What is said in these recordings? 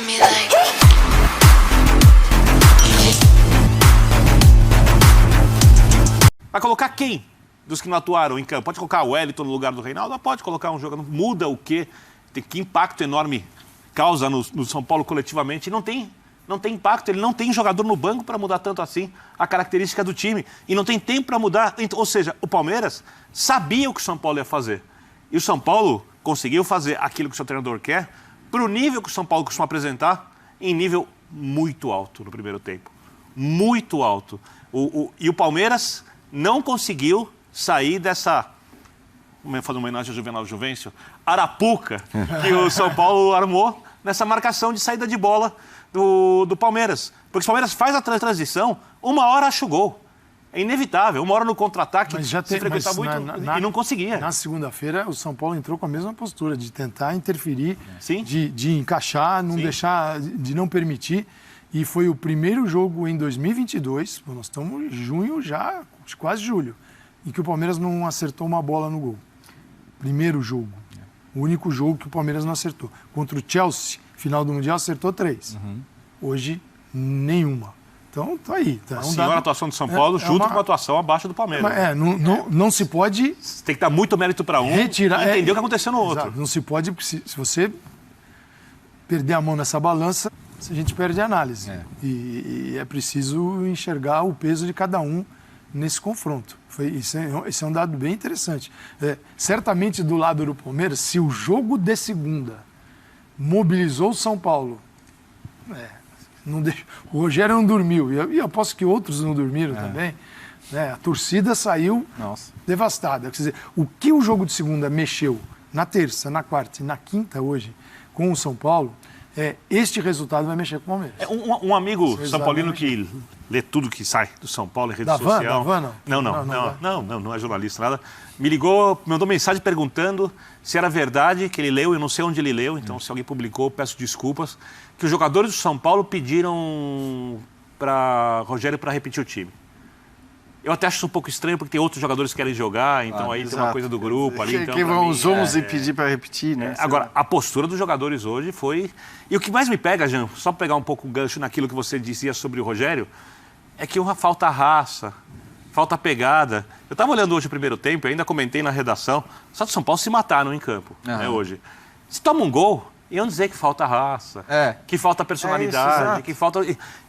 to me like. Vai colocar quem dos que não atuaram em campo? Pode colocar o Wellington no lugar do Reinaldo? Pode colocar um jogador. Muda o quê? Que impacto enorme causa no São Paulo coletivamente? Não tem impacto. Ele não tem jogador no banco para mudar tanto assim a característica do time. E não tem tempo para mudar. Ou seja, o Palmeiras sabia o que o São Paulo ia fazer. E o São Paulo conseguiu fazer aquilo que o seu treinador quer para o nível que o São Paulo costuma apresentar, em nível muito alto no primeiro tempo. Muito alto. E o Palmeiras não conseguiu sair dessa, fazer uma homenagem ao Juvenal Juvencio, arapuca que o São Paulo armou nessa marcação de saída de bola do Palmeiras. Porque o Palmeiras faz a transição, uma hora acha o gol. É inevitável, uma hora no contra-ataque, se frequentar muito e não conseguia. Na segunda-feira, o São Paulo entrou com a mesma postura, de tentar interferir, Sim. de encaixar, não deixar, de não permitir. E foi o primeiro jogo em 2022, nós estamos em junho já, quase julho, em que o Palmeiras não acertou uma bola no gol. Primeiro jogo. O único jogo que o Palmeiras não acertou. Contra o Chelsea, final do Mundial, acertou 3. Hoje, nenhuma. Então, tá aí. Tá, a senhora atuação do São Paulo, junto com a atuação abaixo do Palmeiras. Não se pode... Tem que dar muito mérito para um retirar, e entender o que aconteceu no outro. Exato, não se pode... Se você perder a mão nessa balança, a gente perde a análise. E é preciso enxergar o peso de cada um nesse confronto. Isso é um dado bem interessante. Certamente, do lado do Palmeiras, se o jogo de segunda mobilizou o São Paulo... O Rogério não dormiu, e eu aposto que outros não dormiram também. A torcida saiu devastada. Quer dizer, o que o jogo de segunda mexeu na terça, na quarta e na quinta hoje com o São Paulo, este resultado vai mexer com o Palmeiras. Um amigo São Paulino que lê tudo que sai do São Paulo em rede social. Não é jornalista, nada. Me ligou, mandou mensagem perguntando se era verdade que ele leu, eu não sei onde ele leu, então se alguém publicou, peço desculpas, que os jogadores do São Paulo pediram para Rogério para repetir o time. Eu até acho isso um pouco estranho, porque tem outros jogadores que querem jogar, então aí tem uma coisa do grupo ali. Então, quem vão os 11 pedir para repetir, né? Agora, a postura dos jogadores hoje foi... E o que mais me pega, Jean, só pegar um pouco o gancho naquilo que você dizia sobre o Rogério, é que falta raça, falta pegada. Eu estava olhando hoje o primeiro tempo, ainda comentei na redação, só que o São Paulo se mataram em campo, hoje. Se toma um gol, iam dizer que falta raça, que falta personalidade, que falta...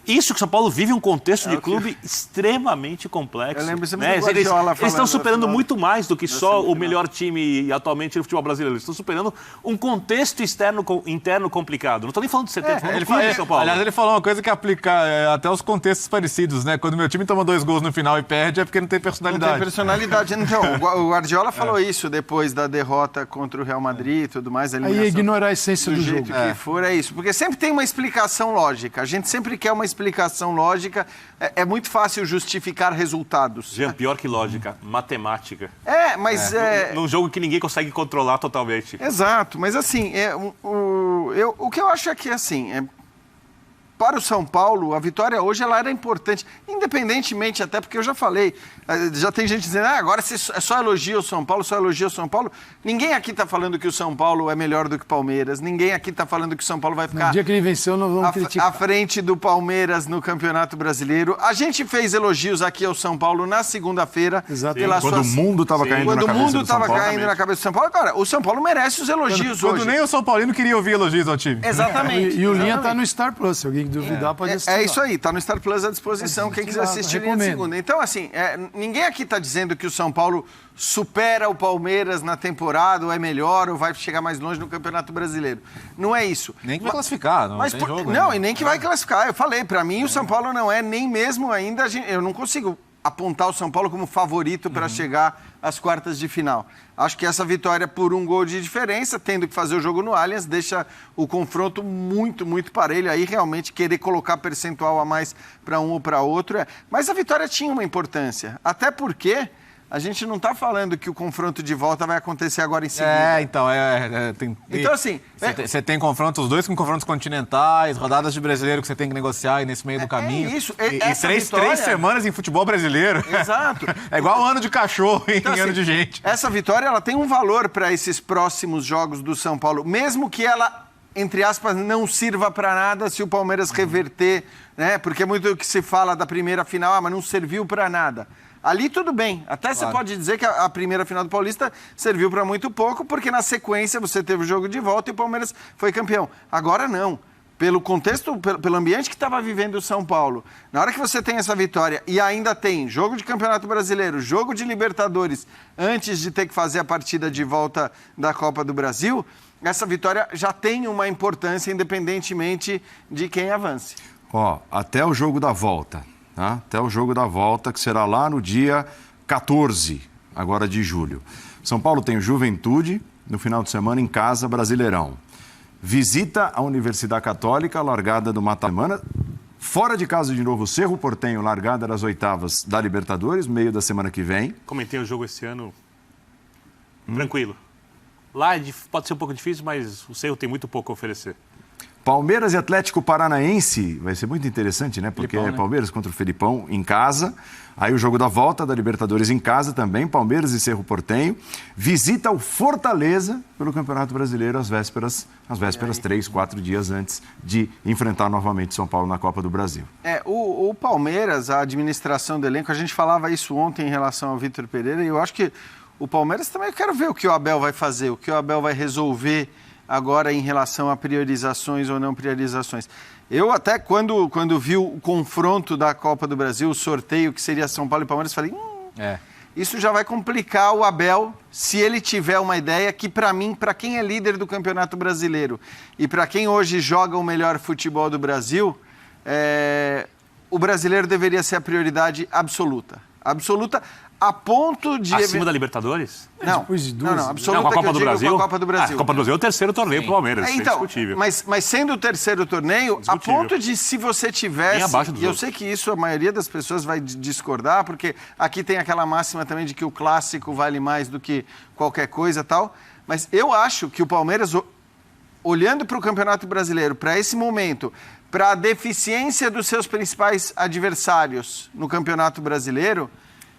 Isso que o São Paulo vive um contexto de clube extremamente complexo. Eu lembro sempre do Guardiola eles estão superando muito mais do que só o melhor time atualmente no futebol brasileiro. Eles estão superando um contexto interno complicado. Não estou nem falando de 70, falando do clube de São Paulo. Aliás, ele falou uma coisa que aplica até os contextos parecidos, né? Quando meu time toma 2 gols no final e perde, é porque não tem personalidade. Não tem personalidade. Então, o Guardiola falou isso depois da derrota contra o Real Madrid e tudo mais. Aí ignorar a essência do jogo. Que for, é isso. Porque sempre tem uma explicação lógica. A gente sempre quer uma explicação lógica. É muito fácil justificar resultados. Jean, pior que lógica, matemática. Mas... Num jogo que ninguém consegue controlar totalmente. Exato, mas assim, o que eu acho é que, assim, para o São Paulo, a vitória hoje ela era importante, independentemente, até porque eu já falei, já tem gente dizendo, agora é só elogio ao São Paulo, só elogio ao São Paulo. Ninguém aqui está falando que o São Paulo é melhor do que o Palmeiras, ninguém aqui está falando que o São Paulo vai ficar... No dia que ele venceu, nós vamos criticar. À frente do Palmeiras no Campeonato Brasileiro. A gente fez elogios aqui ao São Paulo na segunda-feira. Quando o mundo estava caindo na cabeça do São Paulo. Quando o mundo estava caindo na cabeça do São Paulo. Agora, o São Paulo merece os elogios hoje. Quando nem o São Paulino queria ouvir elogios ao time. Exatamente. E o Linha está no Star Plus, se alguém duvidar pode assistir. É isso aí, está no Star Plus à disposição, quem quiser assistir Linha de Segunda. Então, assim, ninguém aqui está dizendo que o São Paulo supera o Palmeiras na temporada, ou é melhor, ou vai chegar mais longe no Campeonato Brasileiro. Não é isso. Nem que vai classificar, não tem jogo. Não, e nem que vai classificar. Eu falei, para mim o São Paulo não é nem mesmo ainda... Eu não consigo apontar o São Paulo como favorito para chegar às quartas de final. Acho que essa vitória por 1 gol de diferença, tendo que fazer o jogo no Allianz, deixa o confronto muito, muito parelho. Aí realmente querer colocar percentual a mais para um ou para outro. Mas a vitória tinha uma importância. Até porque a gente não está falando que o confronto de volta vai acontecer agora em seguida. Então, assim... Você tem confrontos, os dois com confrontos continentais, rodadas de brasileiro que você tem que negociar aí nesse meio do caminho. Isso. E 3 semanas em futebol brasileiro. Exato. É igual ano de cachorro em ano de gente. Essa vitória, ela tem um valor para esses próximos jogos do São Paulo, mesmo que ela entre aspas, não sirva para nada se o Palmeiras reverter, né? Porque é muito o que se fala da primeira final, mas não serviu para nada. Ali tudo bem, até você pode dizer que a primeira final do Paulista serviu para muito pouco, porque na sequência você teve o jogo de volta e o Palmeiras foi campeão. Agora não. Pelo contexto, pelo ambiente que estava vivendo o São Paulo, na hora que você tem essa vitória e ainda tem jogo de Campeonato Brasileiro, jogo de Libertadores, antes de ter que fazer a partida de volta da Copa do Brasil, essa vitória já tem uma importância independentemente de quem avance. Até o jogo da volta, tá? Até o jogo da volta, que será lá no dia 14, agora de julho. São Paulo tem o Juventude, no final de semana em casa, Brasileirão. Visita a Universidade Católica, largada do mata-semana. Fora de casa, de novo, Cerro Porteño, largada das oitavas da Libertadores, meio da semana que vem. Comentei o jogo esse ano, tranquilo. Lá pode ser um pouco difícil, mas o Cerro tem muito pouco a oferecer. Palmeiras e Atlético Paranaense, vai ser muito interessante, né? Porque Felipão, é né? Palmeiras contra o Felipão em casa. Aí o jogo da volta da Libertadores em casa também, Palmeiras e Cerro Porteño. Visita o Fortaleza pelo Campeonato Brasileiro às vésperas 3, 4 dias antes de enfrentar novamente São Paulo na Copa do Brasil. O Palmeiras, a administração do elenco, a gente falava isso ontem em relação ao Vitor Pereira, e eu acho que o Palmeiras também, eu quero ver o que o Abel vai fazer, o que o Abel vai resolver agora em relação a priorizações ou não priorizações. Eu até, quando vi o confronto da Copa do Brasil, o sorteio que seria São Paulo e Palmeiras, falei, isso já vai complicar o Abel se ele tiver uma ideia que, para mim, para quem é líder do Campeonato Brasileiro e para quem hoje joga o melhor futebol do Brasil, o brasileiro deveria ser a prioridade absoluta. Absoluta a ponto de... Acima da Libertadores? Não, Depois de duas. não, absoluta Não, com a que Copa eu do digo Brasil? com a Copa do Brasil. A Copa do Brasil é o terceiro torneio pro Palmeiras, isso é Então, indiscutível. mas sendo o terceiro torneio, a Indiscutível. ponto de se você Bem tivesse... abaixo dos E eu outros. sei que isso a maioria das pessoas vai discordar, porque aqui tem aquela máxima também de que o clássico vale mais do que qualquer coisa e tal, mas eu acho que o Palmeiras, olhando para o Campeonato Brasileiro, para esse momento, para a deficiência dos seus principais adversários no Campeonato Brasileiro,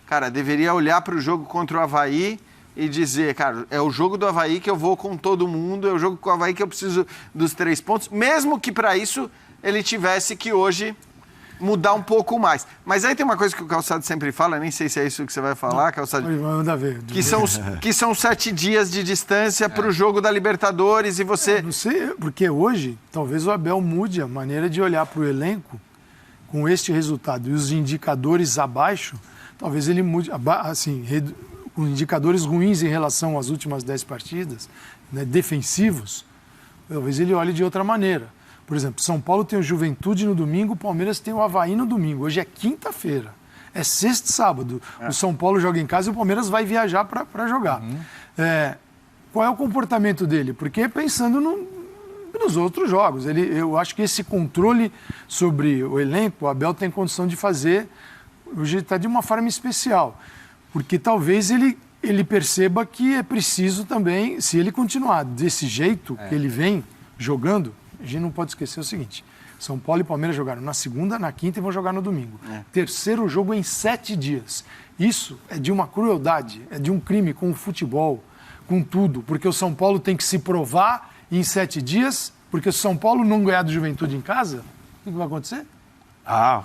cara, deveria olhar para o jogo contra o Avaí e dizer, cara, é o jogo do Avaí que eu vou com todo mundo, é o jogo com o Avaí que eu preciso dos 3 pontos, mesmo que para isso ele tivesse que hoje mudar um pouco mais. Mas aí tem uma coisa que o Calçado sempre fala, nem sei se é isso que você vai falar, Calçado, Manda ver. que são 7 dias de distância para o jogo da Libertadores e você... Não sei, porque hoje talvez o Abel mude a maneira de olhar para o elenco com este resultado e os indicadores abaixo, talvez ele mude, assim, com indicadores ruins em relação às últimas 10 partidas, né, defensivos, talvez ele olhe de outra maneira. Por exemplo, São Paulo tem o Juventude no domingo, o Palmeiras tem o Avaí no domingo. Hoje é quinta-feira, é sexta e sábado. O São Paulo joga em casa e o Palmeiras vai viajar para jogar. Qual é o comportamento dele? Porque pensando nos outros jogos, eu acho que esse controle sobre o elenco, o Abel tem condição de fazer, hoje está de uma forma especial. Porque talvez ele perceba que é preciso também, se ele continuar desse jeito que ele vem jogando, a gente não pode esquecer o seguinte, São Paulo e Palmeiras jogaram na segunda, na quinta e vão jogar no domingo. Terceiro jogo em 7 dias. Isso é de uma crueldade, é de um crime com o futebol, com tudo, porque o São Paulo tem que se provar em 7 dias, porque se o São Paulo não ganhar do Juventude em casa, o que vai acontecer? A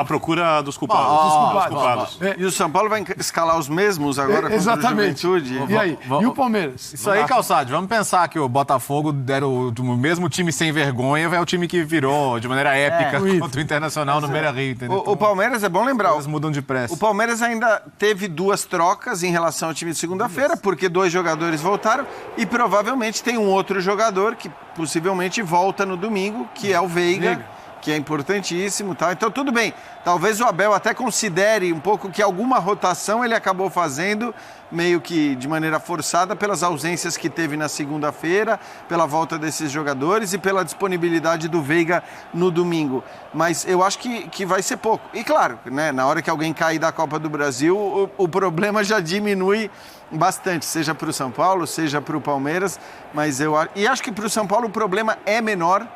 procura dos culpados. E o São Paulo vai escalar os mesmos agora contra exatamente. o Juventude? E aí? E o Palmeiras? Isso aí, Calçade, vamos pensar que o Botafogo era o mesmo time sem vergonha, é o time que virou de maneira épica contra o Internacional no Beira-Rio, entendeu? O Palmeiras, é bom lembrar, Eles mudam de pressa. o Palmeiras ainda teve 2 trocas em relação ao time de segunda-feira, porque 2 jogadores voltaram e provavelmente tem um outro jogador que possivelmente volta no domingo, que é o Veiga. Que é importantíssimo, tá? Então tudo bem, talvez o Abel até considere um pouco que alguma rotação ele acabou fazendo, meio que de maneira forçada, pelas ausências que teve na segunda-feira, pela volta desses jogadores e pela disponibilidade do Veiga no domingo. Mas eu acho que vai ser pouco. E claro, né, na hora que alguém cair da Copa do Brasil, o problema já diminui bastante, seja para o São Paulo, seja para o Palmeiras, mas e acho que para o São Paulo o problema é menor,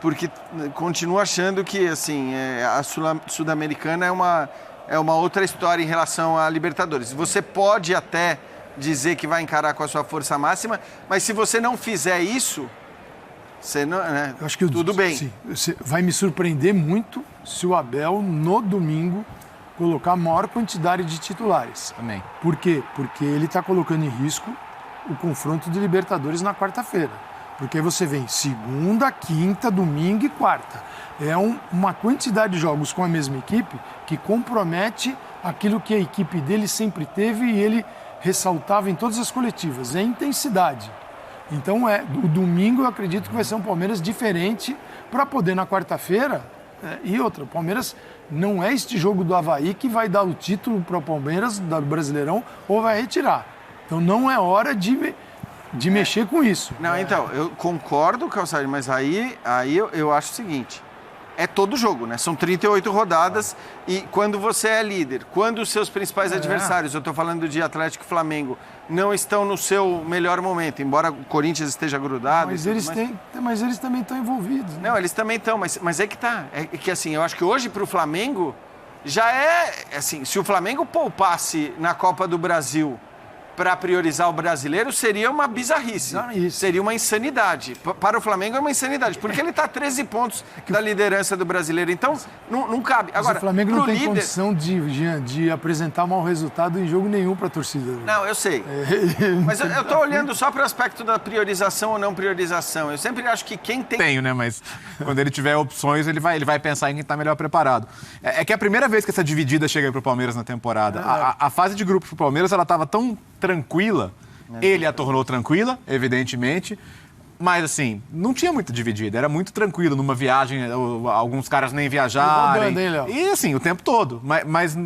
porque continuo achando que assim, a Sul-Americana é uma outra história em relação à Libertadores. Você pode até dizer que vai encarar com a sua força máxima, mas se você não fizer isso, Você não, né? Eu acho que tudo bem. Sim, vai me surpreender muito se o Abel, no domingo, colocar a maior quantidade de titulares. Também. Por quê? Porque ele está colocando em risco o confronto de Libertadores na quarta-feira. Porque aí você vem segunda, quinta, domingo e quarta. É uma quantidade de jogos com a mesma equipe que compromete aquilo que a equipe dele sempre teve e ele ressaltava em todas as coletivas, é a intensidade. Então, o domingo eu acredito que vai ser um Palmeiras diferente para poder na quarta-feira. E outra, o Palmeiras não é este jogo do Avaí que vai dar o título para o Palmeiras do Brasileirão ou vai retirar. Então não é hora de mexer com isso. Não, então, eu concordo, Calçade, mas aí eu acho o seguinte, é todo jogo, né? São 38 rodadas e quando você é líder, quando os seus principais adversários, eu estou falando de Atlético e Flamengo, não estão no seu melhor momento, embora o Corinthians esteja grudado. Mas eles também estão envolvidos. Né? Não, eles também estão, mas é que tá. É que assim, eu acho que hoje para o Flamengo já assim, se o Flamengo poupasse na Copa do Brasil para priorizar o brasileiro, seria uma bizarrice. Seria uma insanidade. Para o Flamengo é uma insanidade, porque ele está a 13 pontos da liderança do brasileiro. Então, não cabe. Agora, o Flamengo não tem condição de apresentar mau resultado em jogo nenhum para a torcida. Não, eu sei. Mas eu estou olhando só para o aspecto da priorização ou não priorização. Eu sempre acho que quem tem... Tenho, né? Mas quando ele tiver opções, ele vai pensar em quem está melhor preparado. É que é a primeira vez que essa dividida chega para o Palmeiras na temporada. A fase de grupos para o Palmeiras, ela estava tão tranquila, ele a tornou tranquila, evidentemente, mas assim, não tinha muito dividida, era muito tranquilo numa viagem, alguns caras nem viajarem, e assim, o tempo todo, mas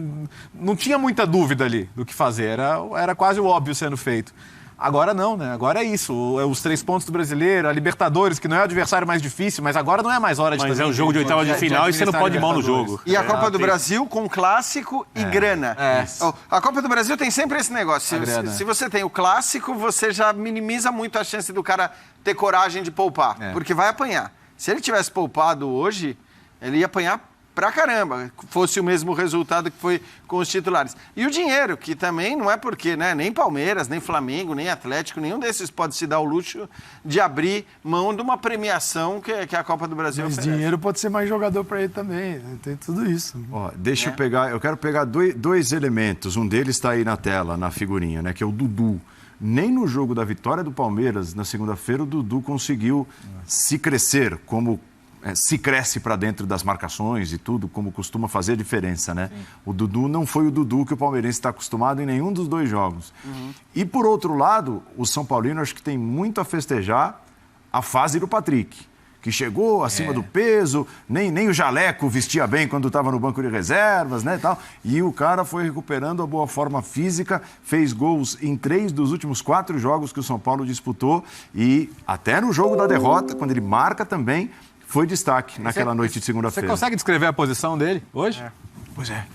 não tinha muita dúvida ali do que fazer, era quase o óbvio sendo feito. Agora não, né? Agora é isso. Os 3 pontos do Brasileiro, a Libertadores, que não é o adversário mais difícil, mas agora não é mais hora de fazer. Mas é um jogo de oitava de final e você não pode ir mal no jogo. E a Copa do Brasil com clássico e grana. A Copa do Brasil tem sempre esse negócio. Se você tem o clássico, você já minimiza muito a chance do cara ter coragem de poupar, porque vai apanhar. Se ele tivesse poupado hoje, ele ia apanhar pra caramba, fosse o mesmo resultado que foi com os titulares. E o dinheiro, que também não é porque, né, nem Palmeiras, nem Flamengo, nem Atlético, nenhum desses pode se dar o luxo de abrir mão de uma premiação que a Copa do Brasil oferece. Mas dinheiro pode ser mais jogador para ele também, tem tudo isso. Ó, eu quero pegar dois elementos, um deles está aí na tela, na figurinha, né, que é o Dudu. Nem no jogo da vitória do Palmeiras, na segunda-feira, o Dudu conseguiu se crescer como se cresce para dentro das marcações e tudo, como costuma fazer a diferença, né? Sim. O Dudu não foi o Dudu que o palmeirense está acostumado em nenhum dos 2 jogos. E, por outro lado, o São Paulino acho que tem muito a festejar a fase do Patrick, que chegou acima do peso, nem o jaleco vestia bem quando estava no banco de reservas, né, tal. E o cara foi recuperando a boa forma física, fez gols em 3 dos últimos 4 jogos que o São Paulo disputou e até no jogo da derrota, quando ele marca também, foi destaque naquela noite de segunda-feira. Você consegue descrever a posição dele hoje? Pois é.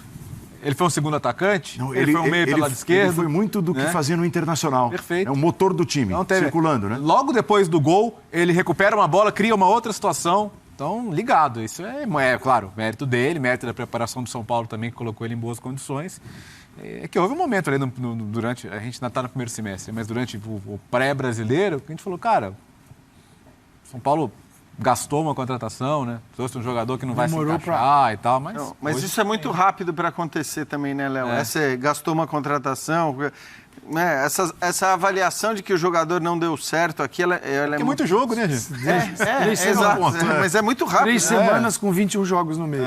Ele foi um segundo atacante? Não, ele foi um meio pelo lado esquerdo? Ele foi muito do que fazia no Internacional. Perfeito. É o motor do time, circulando, né? Logo depois do gol, ele recupera uma bola, cria uma outra situação. Então, ligado. Isso é claro, mérito dele, mérito da preparação do São Paulo também, que colocou ele em boas condições. É que houve um momento ali durante... A gente ainda está no primeiro semestre, mas durante o pré-brasileiro, que a gente falou, cara, São Paulo gastou uma contratação, né? Trouxe um jogador que não vai se encaixar e tal, mas... Não, mas isso é muito rápido para acontecer também, né, Léo? Você gastou uma contratação, né? Essa avaliação de que o jogador não deu certo aqui, ela é muito jogo, né, gente? Exato. Mas é muito rápido. 3 semanas com 21 jogos no meio.